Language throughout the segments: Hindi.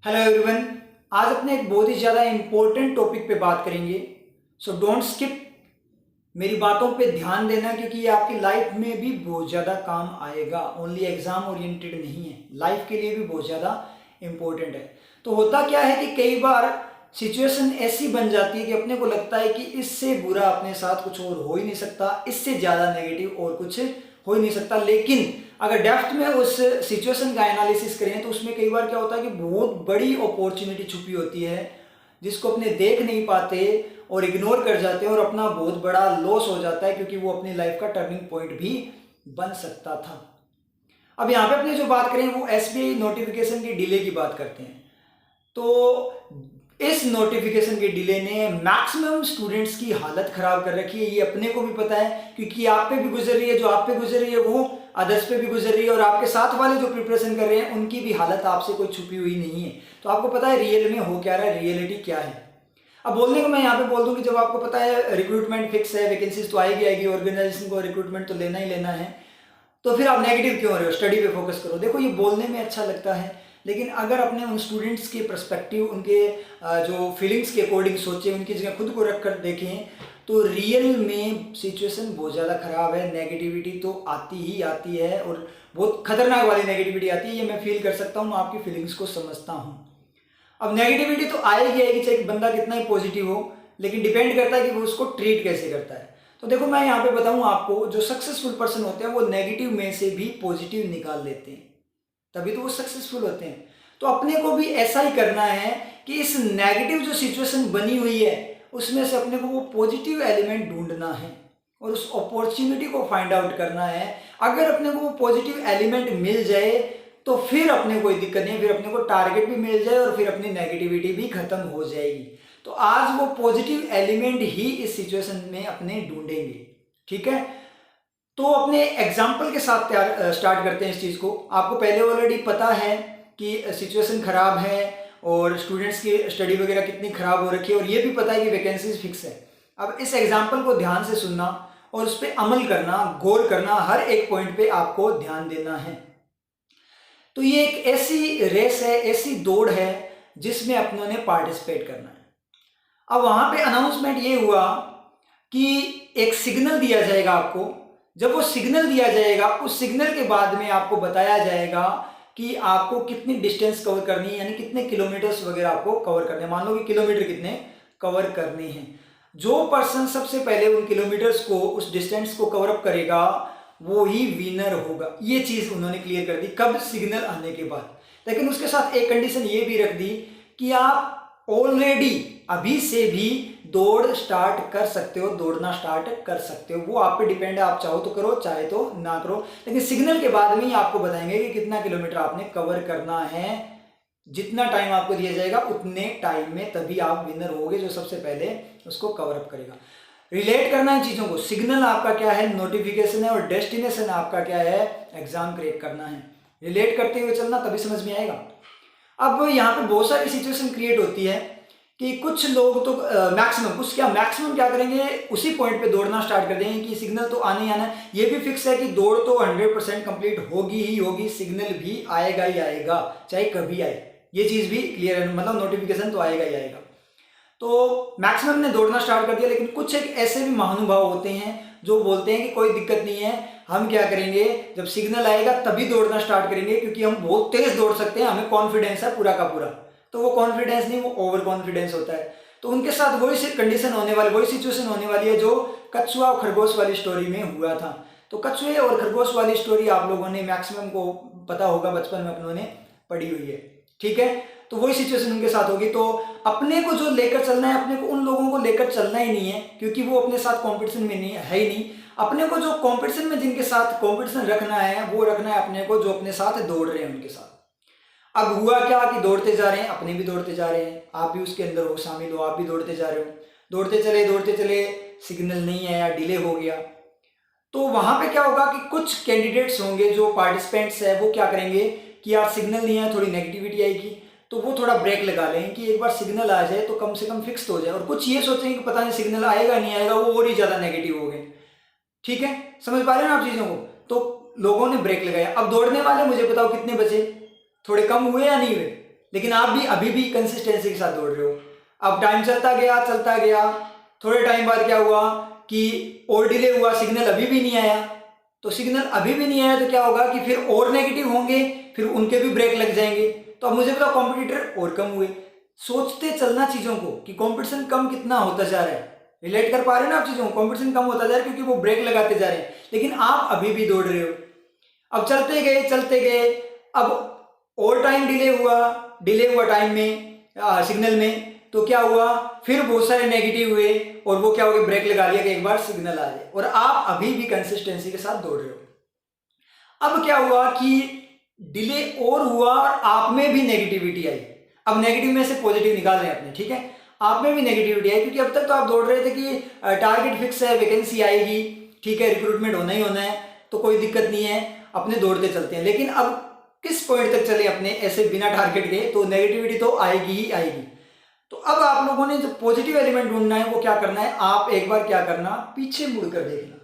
Hello everyone. आज अपने एक बहुत ही ज़्यादा इम्पोर्टेंट टॉपिक पे बात करेंगे। सो डोंट स्किप, मेरी बातों पे ध्यान देना क्योंकि ये आपकी लाइफ में भी बहुत ज़्यादा काम आएगा। ओनली एग्जाम ओरिएंटेड नहीं है, लाइफ के लिए भी बहुत ज़्यादा इम्पोर्टेंट है। तो होता क्या है कि कई बार सिचुएशन ऐसी बन जाती है कि अपने को लगता है कि इससे बुरा अपने साथ कुछ और हो ही नहीं सकता, इससे ज़्यादा नेगेटिव और कुछ हो ही नहीं सकता। लेकिन अगर डेप्थ में उस सिचुएशन का एनालिसिस करें तो उसमें कई बार क्या होता है कि बहुत बड़ी अपॉर्चुनिटी छुपी होती है जिसको अपने देख नहीं पाते और इग्नोर कर जाते हैं और अपना बहुत बड़ा लॉस हो जाता है, क्योंकि वो अपनी लाइफ का टर्निंग पॉइंट भी बन सकता था। अब यहाँ पे अपने जो बात करें वो एसबीआई नोटिफिकेशन की डिले की बात करते हैं। तो इस नोटिफिकेशन के डिले ने मैक्सिमम स्टूडेंट्स की हालत खराब कर रखी है। ये अपने को भी पता है क्योंकि आप पे भी गुजर रही है, जो आप पे गुजर रही है वो अदर्स पे भी गुजर रही है, और आपके साथ वाले जो प्रिपरेशन कर रहे हैं उनकी भी हालत आपसे कोई छुपी हुई नहीं है। तो आपको पता है रियल में हो क्या रहा है, रियलिटी क्या है। अब बोलने को मैं यहाँ पे बोल दूं कि जब आपको पता है रिक्रूटमेंट फिक्स है, वैकेंसीज तो आएगी, ऑर्गेनाइजेशन को रिक्रूटमेंट तो लेना ही लेना है, तो फिर आप नेगेटिव क्यों हो रहे हो, स्टडी पे फोकस करो। देखो ये बोलने में अच्छा लगता है, लेकिन अगर अपने उन स्टूडेंट्स के पर्सपेक्टिव, उनके जो फीलिंग्स के अकॉर्डिंग सोचें, उनकी जगह खुद को रख कर देखें, तो रियल में सिचुएशन बहुत ज़्यादा ख़राब है। नेगेटिविटी तो आती ही आती है और बहुत खतरनाक वाली नेगेटिविटी आती है। ये मैं फील कर सकता हूँ, मैं आपकी फीलिंग्स को समझता हूँ। अब नेगेटिविटी तो आएगी आएगी, चाहे बंदा कितना ही पॉजिटिव हो, लेकिन डिपेंड करता है कि वो उसको ट्रीट कैसे करता है। तो देखो मैं यहाँ पे बताऊँ आपको, जो सक्सेसफुल पर्सन होते हैं वो नेगेटिव में से भी पॉजिटिव निकाल लेते हैं, तभी तो वो सक्सेसफुल होते हैं। तो अपने को भी ऐसा ही करना है कि इस नेगेटिव जो सिचुएशन बनी हुई है उसमें से अपने को वो पॉजिटिव एलिमेंट ढूंढना है और उस अपॉर्चुनिटी को फाइंड आउट करना है। अगर अपने को वो पॉजिटिव एलिमेंट मिल जाए तो फिर अपने कोई दिक्कत नहीं है, फिर अपने को टारगेट भी मिल जाए और फिर अपनी नेगेटिविटी भी खत्म हो जाएगी। तो आज वो पॉजिटिव एलिमेंट ही इस सिचुएशन में अपने ढूंढेंगे, ठीक है। तो अपने एग्जाम्पल के साथ स्टार्ट करते हैं इस चीज़ को। आपको पहले ऑलरेडी पता है कि सिचुएशन खराब है और स्टूडेंट्स की स्टडी वगैरह कितनी खराब हो रखी है, और ये भी पता है कि वैकेंसीज फिक्स है। अब इस एग्जाम्पल को ध्यान से सुनना और उस पर अमल करना, गौर करना, हर एक पॉइंट पे आपको ध्यान देना है। तो ये एक ऐसी रेस है, ऐसी दौड़ है जिसमें अपनों ने पार्टिसिपेट करना है। अब वहां पे अनाउंसमेंट ये हुआ कि एक सिग्नल दिया जाएगा आपको। जब वो सिग्नल दिया जाएगा, उस सिग्नल के बाद में आपको बताया जाएगा कि आपको कितनी डिस्टेंस कवर करनी है, यानी कितने किलोमीटर्स वगैरह आपको कवर करने हैं। मान लो कि किलोमीटर कितने कवर करने हैं। जो पर्सन सबसे पहले उन किलोमीटर्स को, उस डिस्टेंस को कवर अप करेगा, वो ही विनर होगा। ये चीज उन्होंने क्लियर कर दी कब, सिग्नल आने के बाद। लेकिन उसके साथ एक कंडीशन ये भी रख दी कि आप ऑलरेडी अभी से भी दौड़ स्टार्ट कर सकते हो, दौड़ना स्टार्ट कर सकते हो। वो आप पे डिपेंड है, आप चाहो तो करो, चाहे तो ना करो, लेकिन सिग्नल के बाद में ही आपको बताएंगे कि कितना किलोमीटर आपने कवर करना है। जितना टाइम आपको दिया जाएगा उतने टाइम में तभी आप विनर होगे, जो सबसे पहले उसको कवर अप करेगा। रिलेट करना है चीज़ों को। सिग्नल आपका क्या है, नोटिफिकेशन है, और डेस्टिनेशन आपका क्या है, एग्जाम क्रैक करना है। रिलेट करते हुए चलना, तभी समझ में आएगा। अब यहाँ पे बहुत सारी सिचुएशन क्रिएट होती है कि कुछ लोग तो मैक्सिमम क्या करेंगे, उसी पॉइंट पे दौड़ना स्टार्ट कर देंगे कि सिग्नल तो आने ही आना है। ये भी फिक्स है कि दौड़ तो 100% कंप्लीट होगी ही होगी, सिग्नल भी आएगा ही आएगा, चाहे कभी आए। ये चीज़ भी क्लियर है, मतलब नोटिफिकेशन तो आएगा ही आएगा। तो मैक्सिमम ने दौड़ना स्टार्ट कर दिया, लेकिन कुछ एक ऐसे भी महानुभाव होते हैं जो बोलते हैं कि कोई दिक्कत नहीं है, हम क्या करेंगे, जब सिग्नल आएगा तभी दौड़ना स्टार्ट करेंगे, क्योंकि हम बहुत तेज दौड़ सकते हैं, हमें कॉन्फिडेंस है पूरा का पूरा। तो वो कॉन्फिडेंस नहीं, वो ओवर कॉन्फिडेंस होता है। तो उनके साथ वही कंडीशन होने वाली, वही सिचुएशन होने वाली है जो कछुआ और खरगोश वाली स्टोरी में हुआ था। तो कछुए और खरगोश वाली स्टोरी आप लोगों ने मैक्सिमम को पता होगा, बचपन में अपनों ने पढ़ी हुई है, ठीक है। तो वही सिचुएशन उनके साथ होगी। तो अपने को जो लेकर चलना है, अपने को उन लोगों को लेकर चलना ही नहीं है, क्योंकि वो अपने साथ कंपटीशन में नहीं है ही नहीं। अपने को जो कंपटीशन में, जिनके साथ कंपटीशन रखना है, वो रखना है अपने को जो अपने साथ दौड़ रहे हैं उनके साथ। अब हुआ क्या कि दौड़ते जा रहे हैं, अपने भी दौड़ते जा रहे हैं, आप भी उसके अंदर हो, शामिल हो, आप भी दौड़ते जा रहे हो। दौड़ते चले, सिग्नल नहीं आया, डिले हो गया। तो वहां पे क्या होगा कि कुछ कैंडिडेट्स होंगे, जो पार्टिसिपेंट्स है, वो क्या करेंगे कि यार सिग्नल नहीं आया, थोड़ी नेगेटिविटी आएगी, तो वो थोड़ा ब्रेक लगा लें कि एक बार सिग्नल आ जाए तो कम से कम फिक्स हो जाए। और कुछ ये सोचेंगे कि पता नहीं सिग्नल आएगा नहीं आएगा, वो और ही ज्यादा नेगेटिव हो गए। ठीक है, समझ पा रहे हैं आप चीजों को। तो लोगों ने ब्रेक लगाया। अब दौड़ने वाले मुझे बताओ कितने बचे, थोड़े कम हुए या नहीं हुए, लेकिन आप भी अभी भी कंसिस्टेंसी के साथ दौड़ रहे हो। अब टाइम चलता गया, थोड़े टाइम बाद क्या हुआ कि और डिले हुआ, सिग्नल अभी भी नहीं आया। तो सिग्नल अभी भी नहीं आया तो क्या होगा कि फिर और नेगेटिव होंगे, फिर उनके भी ब्रेक लग जाएंगे। तो अब मुझे पता कॉम्पिटिटर और कम हुए। सोचते चलना चीज़ों को कि कंपटीशन कम कितना होता जा रहा है। रिलेट कर पा रहे हैं ना आप चीज़ों को, कंपटीशन कम होता जा रहा है क्योंकि वो ब्रेक लगाते जा रहे हैं, लेकिन आप अभी भी दौड़ रहे हो। अब चलते गए, अब और टाइम डिले हुआ टाइम में सिग्नल में, तो क्या हुआ फिर बहुत सारे नेगेटिव हुए और वो क्या हो गया, ब्रेक लगा दिया कि एक बार सिग्नल आ जाए, और आप अभी भी कंसिस्टेंसी के साथ दौड़ रहे हो। अब क्या हुआ कि डिले और हुआ और आप में भी नेगेटिविटी आई। अब नेगेटिव में से पॉजिटिव निकाल रहे हैं अपने, ठीक है। आप में भी नेगेटिविटी आई क्योंकि अब तक तो आप दौड़ रहे थे कि टारगेट फिक्स है, वैकेंसी आएगी, ठीक है, रिक्रूटमेंट होना ही होना है, तो कोई दिक्कत नहीं है, अपने दौड़ते चलते हैं। लेकिन अब किस पॉइंट तक चले अपने ऐसे बिना टारगेट के, तो नेगेटिविटी तो आएगी ही आएगी। तो अब आप लोगों ने जो पॉजिटिव एलिमेंट ढूंढना है वो क्या करना है, आप एक बार क्या करना, पीछे मुड़कर देखना।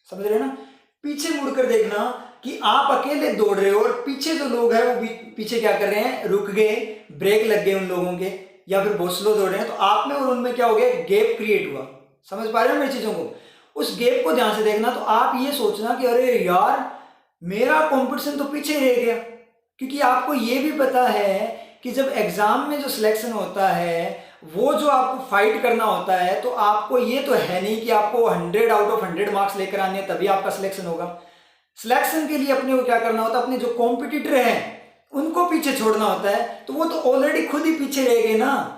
समझ रहे हैं ना, पीछे मुड़कर देखना कि आप अकेले दौड़ रहे हो और पीछे जो लोग हैं वो पीछे क्या कर रहे हैं, रुक गए, ब्रेक लग गए उन लोगों के, या फिर बहुत स्लो दौड़ रहे हैं। तो आप में और उनमें क्या हो गया, गैप क्रिएट हुआ। समझ पा रहे हो मेरी चीजों को, उस गैप को ध्यान से देखना। तो आप ये सोचना कि अरे यार मेरा कंपटीशन तो पीछे रह गया, क्योंकि आपको ये भी पता है कि जब एग्जाम में जो सिलेक्शन होता है वो जो आपको फाइट करना होता है, तो आपको ये तो है नहीं कि आपको 100 आउट ऑफ 100 मार्क्स लेकर आने तभी आपका सिलेक्शन होगा। सिलेक्शन के लिए अपने को क्या करना होता है, अपने जो कॉम्पिटिटर हैं उनको पीछे छोड़ना होता है। तो वो तो ऑलरेडी खुद ही पीछे रह गए ना,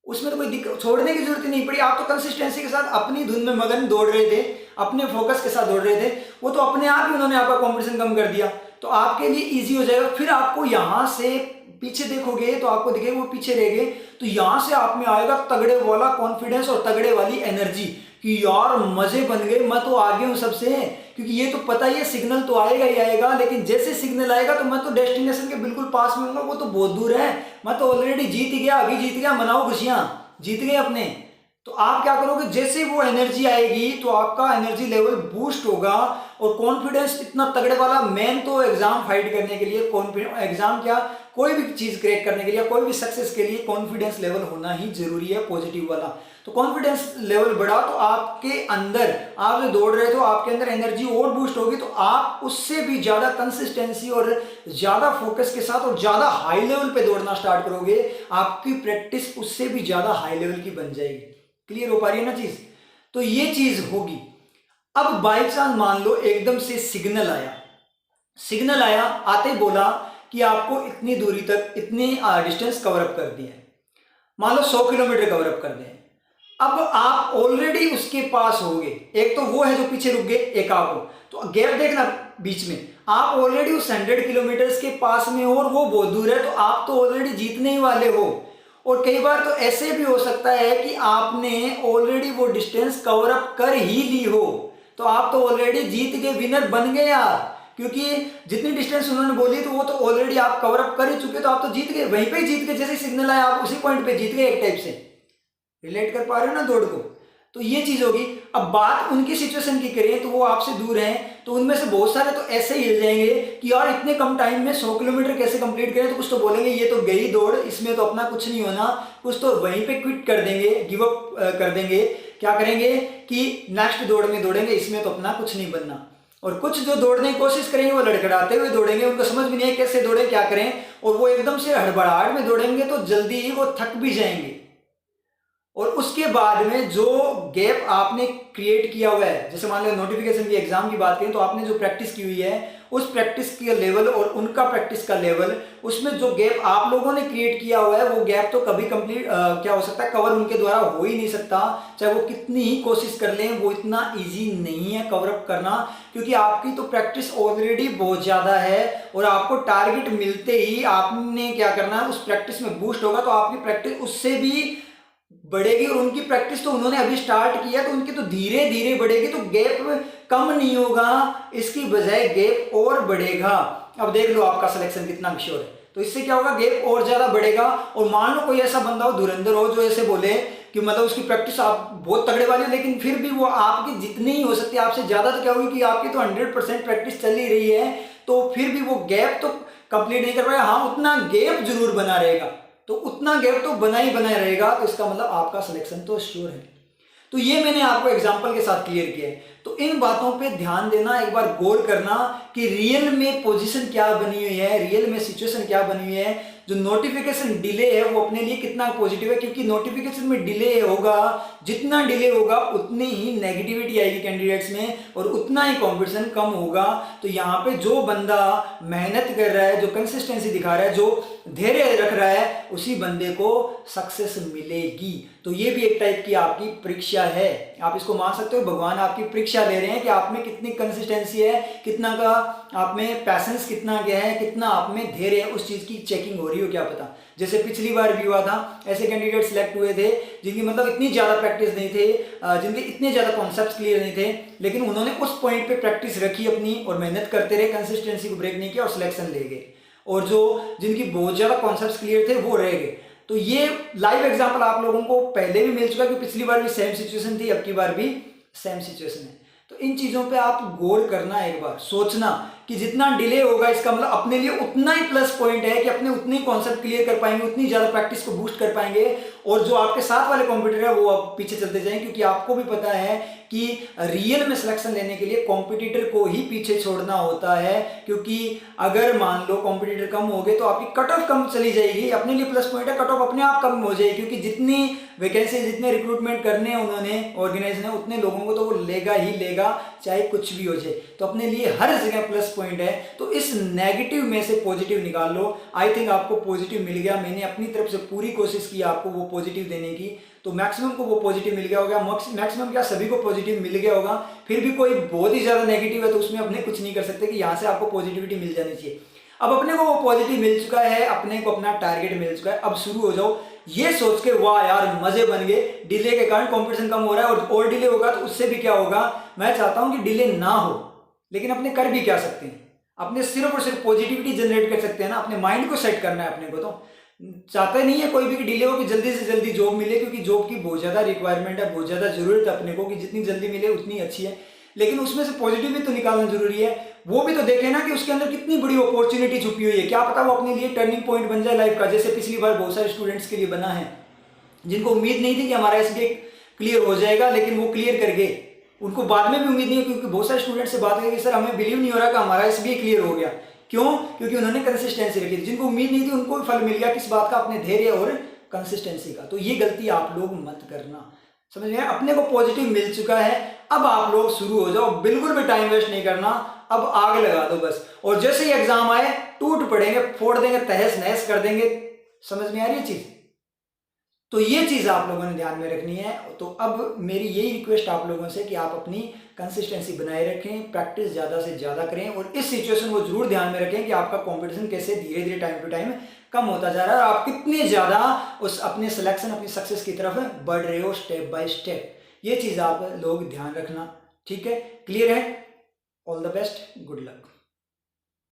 उसमें तो कोई दिक्कत छोड़ने की जरूरत ही नहीं पड़ी। आप तो कंसिस्टेंसी के साथ अपनी धुन में मगन दौड़ रहे थे, अपने फोकस के साथ दौड़ रहे थे, वो तो अपने आप ही उन्होंने आपका कॉम्पिटिशन कम कर दिया। तो आपके लिए इजी हो जाएगा। फिर आपको यहां से पीछे देखोगे तो आपको दिखेगा वो पीछे रह गए, तो यहां से आप में आएगा तगड़े वाला कॉन्फिडेंस और तगड़े वाली एनर्जी कि यार मजे बन गए, मैं तो आगे हूं सबसे। क्योंकि ये तो पता ही है सिग्नल तो आएगा ही आएगा, लेकिन जैसे सिग्नल आएगा तो मैं तो डेस्टिनेशन के बिल्कुल पास में हूँ, वो तो बहुत दूर है, मैं तो ऑलरेडी जीत गया, अभी जीत गया, मनाओ खुशियां, जीत गए अपने। तो आप क्या करोगे, जैसे वो एनर्जी आएगी तो आपका एनर्जी लेवल बूस्ट होगा और कॉन्फिडेंस इतना तगड़े वाला। मेन तो एग्जाम फाइट करने के लिए कॉन्फिडेंस, एग्जाम क्या कोई भी चीज क्रैक करने के लिए, कोई भी सक्सेस के लिए कॉन्फिडेंस लेवल होना ही जरूरी है, पॉजिटिव वाला। तो कॉन्फिडेंस लेवल बढ़ा तो आपके अंदर, आप जो दौड़ रहे हो आपके अंदर एनर्जी और बूस्ट होगी, तो आप उससे भी ज्यादा कंसिस्टेंसी और ज्यादा फोकस के साथ और ज्यादा हाई लेवल पे दौड़ना स्टार्ट करोगे। आपकी प्रैक्टिस उससे भी ज्यादा हाई लेवल की बन जाएगी। क्लियर हो पा रही है ना चीज, तो ये चीज होगी। अब बाई चांस मान लो एकदम से सिग्नल आया, आते बोला कि आपको इतनी दूरी तक इतनी डिस्टेंस कवर अप कर दिया है, मान लो 100 किलोमीटर कवर अप कर दें। अब आप ऑलरेडी उसके पास हो गए, एक तो वो है जो पीछे रुक गए, एक आप हो, तो गैप देखना बीच में, आप ऑलरेडी उस 100 किलोमीटर के पास में हो और वो बहुत दूर है, तो आप तो ऑलरेडी जीतने ही वाले हो। और कई बार तो ऐसे भी हो सकता है कि आपने ऑलरेडी वो डिस्टेंस कवर अप कर ही ली हो, तो आप तो ऑलरेडी जीत गए, विनर बन गए यार। क्योंकि जितनी डिस्टेंस उन्होंने बोली तो वो तो ऑलरेडी आप कवर अप कर ही चुके, तो आप तो जीत गए, वहीं पे जीत गए, जैसे सिग्नल आया आप उसी पॉइंट पे जीत गए, एक टाइप से। रिलेट कर पा रहे हो ना दौड़ को, तो ये चीज होगी। अब बात उनकी सिचुएशन की करें तो वो आपसे दूर हैं, तो उनमें से बहुत सारे तो ऐसे ही हिल जाएंगे कि यार इतने कम टाइम में 100 किलोमीटर कैसे कंप्लीट करें। तो कुछ तो बोलेंगे ये तो गई दौड़, इसमें तो अपना कुछ नहीं होना, कुछ तो वहीं पे क्विट कर देंगे, गिव अप कर देंगे। क्या करेंगे कि नेक्स्ट दौड़ में दौड़ेंगे, इसमें तो अपना कुछ नहीं बनना। और कुछ जो दौड़ने की कोशिश करेंगे वो लड़खड़ाते हुए दौड़ेंगे, उनको समझ भी नहीं है कैसे दौड़े, क्या करें, और वो एकदम से हड़बड़ाहट में दौड़ेंगे तो जल्दी ही वो थक भी जाएंगे। और उसके बाद में जो गैप आपने क्रिएट किया हुआ है, जैसे मान लो नोटिफिकेशन की एग्जाम की बात करें, तो आपने जो प्रैक्टिस की हुई है उस प्रैक्टिस का लेवल और उनका प्रैक्टिस का लेवल, उसमें जो गैप आप लोगों ने क्रिएट किया हुआ है वो गैप तो कभी कंप्लीट क्या हो सकता है, कवर उनके द्वारा हो ही नहीं सकता। चाहे वो कितनी ही कोशिश कर लें, वो इतना ईजी नहीं है कवर अप करना, क्योंकि आपकी तो प्रैक्टिस ऑलरेडी बहुत ज़्यादा है और आपको टारगेट मिलते ही आपने क्या करना है, उस प्रैक्टिस में बूस्ट होगा, तो आपकी प्रैक्टिस उससे भी बढ़ेगी। और उनकी प्रैक्टिस तो उन्होंने अभी स्टार्ट किया, तो उनकी तो धीरे धीरे बढ़ेगी, तो गैप कम नहीं होगा, इसकी बजाय गैप और बढ़ेगा। अब देख लो आपका सिलेक्शन कितना श्योर है, तो इससे क्या होगा, गैप और ज्यादा बढ़ेगा। और मान लो कोई ऐसा बंदा हो, धुरंधर हो, जो ऐसे बोले कि मतलब उसकी प्रैक्टिस आप बहुत तगड़े वाली, लेकिन फिर भी वो आपकी जितनी ही हो सकती है आपसे ज्यादा, तो क्या होगी कि आपकी तो 100% प्रैक्टिस चल ही रही है, तो फिर भी वो गैप तो कंप्लीट नहीं कर पाएगा, हाँ उतना गैप जरूर बना रहेगा, तो उतना गैप तो बना ही बना रहेगा, तो इसका मतलब आपका सिलेक्शन तो श्योर है। तो ये मैंने आपको एग्जांपल के साथ क्लियर किया है। तो इन बातों पे ध्यान देना, एक बार गौर करना कि रियल में पोजीशन क्या बनी हुई है, रियल में सिचुएशन क्या बनी हुई है। जो नोटिफिकेशन डिले है वो अपने लिए कितना पॉजिटिव है, क्योंकि नोटिफिकेशन में डिले होगा, जितना डिले होगा उतनी ही नेगेटिविटी आएगी कैंडिडेट्स में और उतना ही कॉम्पिटिशन कम होगा। तो यहाँ पे जो बंदा मेहनत कर रहा है, जो कंसिस्टेंसी दिखा रहा है, जो धैर्य रख रहा है, उसी बंदे को सक्सेस मिलेगी। तो ये भी एक टाइप की आपकी परीक्षा है, आप इसको मान सकते हो, भगवान आपकी परीक्षा ले रहे हैं कि आप में कितनी कंसिस्टेंसी है, कितना का आप में पैसेंस कितना क्या है, कितना आप में धैर्य है, उस चीज की चेकिंग हो रही हो क्या पता। जैसे पिछली बार भी हुआ था, ऐसे कैंडिडेट सिलेक्ट हुए थे जिनकी मतलब इतनी ज्यादा प्रैक्टिस नहीं थे, जिनके इतने ज्यादा कॉन्सेप्ट्स क्लियर नहीं थे, लेकिन उन्होंने उस पॉइंट पे प्रैक्टिस रखी अपनी और मेहनत करते रहे, कंसिस्टेंसी को ब्रेक नहीं किया और सिलेक्शन ले गए। और जो जिनकी बहुत ज्यादा कॉन्सेप्ट्स क्लियर थे वो रह गए। तो ये लाइव एग्जांपल आप लोगों को पहले भी मिल चुका है कि पिछली बार भी सेम सिचुएशन थी, अब की बार भी सेम सिचुएशन है। तो इन चीजों पे आप गौर करना, एक बार सोचना कि जितना डिले होगा इसका मतलब अपने लिए उतना ही प्लस पॉइंट है कि अपने उतने ही कॉन्सेप्ट क्लियर कर पाएंगे, उतनी ज्यादा प्रैक्टिस को बूस्ट कर पाएंगे और जो आपके साथ वाले कॉम्पिटिटर है वो अब पीछे चलते जाएंगे, क्योंकि आपको भी पता है कि रियल में सिलेक्शन लेने के लिए कॉम्पिटिटर को ही पीछे छोड़ना होता है। क्योंकि अगर मान लो कॉम्पिटिटर कम हो गए तो आपकी कट ऑफ कम चली जाएगी, अपने लिए प्लस पॉइंट है, कट ऑफ अपने आप कम हो जाएगी, क्योंकि जितनी वैकेंसी, जितने रिक्रूटमेंट करने हैं उन्होंने ऑर्गेनाइजेशन ने, उतने लोगों को तो वो लेगा ही लेगा, चाहे कुछ भी हो जाए। तो अपने लिए हर जगह प्लस पॉइंट है। तो इस नेगेटिव में से पॉजिटिव निकाल लो। आई थिंक आपको पॉजिटिव मिल गया, मैंने अपनी तरफ से पूरी कोशिश की आपको वो पॉजिटिव देने की, तो मैक्सिमम को वो पॉजिटिव मिल गया होगा। मैक्सिमम क्या, सभी को पॉजिटिव मिल गया होगा। फिर भी कोई बहुत ही ज्यादा नेगेटिव है तो उसमें अपने कुछ नहीं कर सकते कि यहाँ से आपको पॉजिटिविटी मिल जानी चाहिए। अब अपने को वो पॉजिटिव मिल चुका है, अपने को अपना टारगेट मिल चुका है, अब शुरू हो जाओ ये सोच के, वाह यार मजे बन गए, डिले के कारण कंपटीशन कम हो रहा है और डिले होगा तो उससे भी क्या होगा। मैं चाहता हूं कि डिले ना हो, लेकिन अपने कर भी क्या सकते हैं, अपने सिर्फ और सिर्फ पॉजिटिविटी जनरेट कर सकते हैं ना, अपने माइंड को सेट करना है। अपने को तो चाहता नहीं है कोई भी कि डिले हो, कि जल्दी से जल्दी जॉब मिले, क्योंकि जॉब की बहुत ज्यादा रिक्वायरमेंट है, बहुत ज्यादा जरूरत है अपने को, कि जितनी जल्दी मिले उतनी अच्छी है। लेकिन उसमें से पॉजिटिव भी तो निकालना जरूरी है। वो भी तो देखे ना कि उसके अंदर कितनी बड़ी अपॉर्चुनिटी छुपी हुई है, क्या पता वो अपने लिए टर्निंग पॉइंट बन जाए लाइफ का। जैसे पिछली बार बहुत सारे स्टूडेंट्स के लिए बना है, जिनको उम्मीद नहीं थी कि हमारा एसबीआई क्लियर हो जाएगा, लेकिन वो क्लियर कर गए। उनको बाद में भी उम्मीद नहीं है, क्योंकि बहुत सारे स्टूडेंट से बात करेंगे, सर हमें बिलीव नहीं हो रहा कि हमारा एसबीआई क्लियर हो गया। क्यों? क्योंकि उन्होंने कंसिस्टेंसी रखी थी। जिनको उम्मीद नहीं थी उनको फल मिल गया, किस बात का, अपने धैर्य और कंसिस्टेंसी का। तो ये गलती आप लोग मत करना, समझ गए। अपने को पॉजिटिव मिल चुका है, अब आप लोग शुरू हो जाओ, बिल्कुल भी टाइम वेस्ट नहीं करना, अब आग लगा दो बस। और जैसे ही एग्जाम आए टूट पड़ेंगे, फोड़ देंगे, तहस नहस कर देंगे। समझ में आ रही है चीज? तो ये चीज आप लोगों ने ध्यान में रखनी है। तो अब मेरी यही रिक्वेस्ट आप लोगों से कि आप अपनी कंसिस्टेंसी बनाए रखें, प्रैक्टिस ज्यादा से ज्यादा करें और इस सिचुएशन को जरूर ध्यान में रखें कि आपका कंपटीशन कैसे धीरे धीरे टाइम टू टाइम कम होता जा रहा है और आप कितने ज्यादा उस अपने सिलेक्शन, अपनी सक्सेस की तरफ बढ़ रहे हो स्टेप बाय स्टेप। ये चीज आप लोग ध्यान रखना, ठीक है? क्लियर है? All the best, good luck.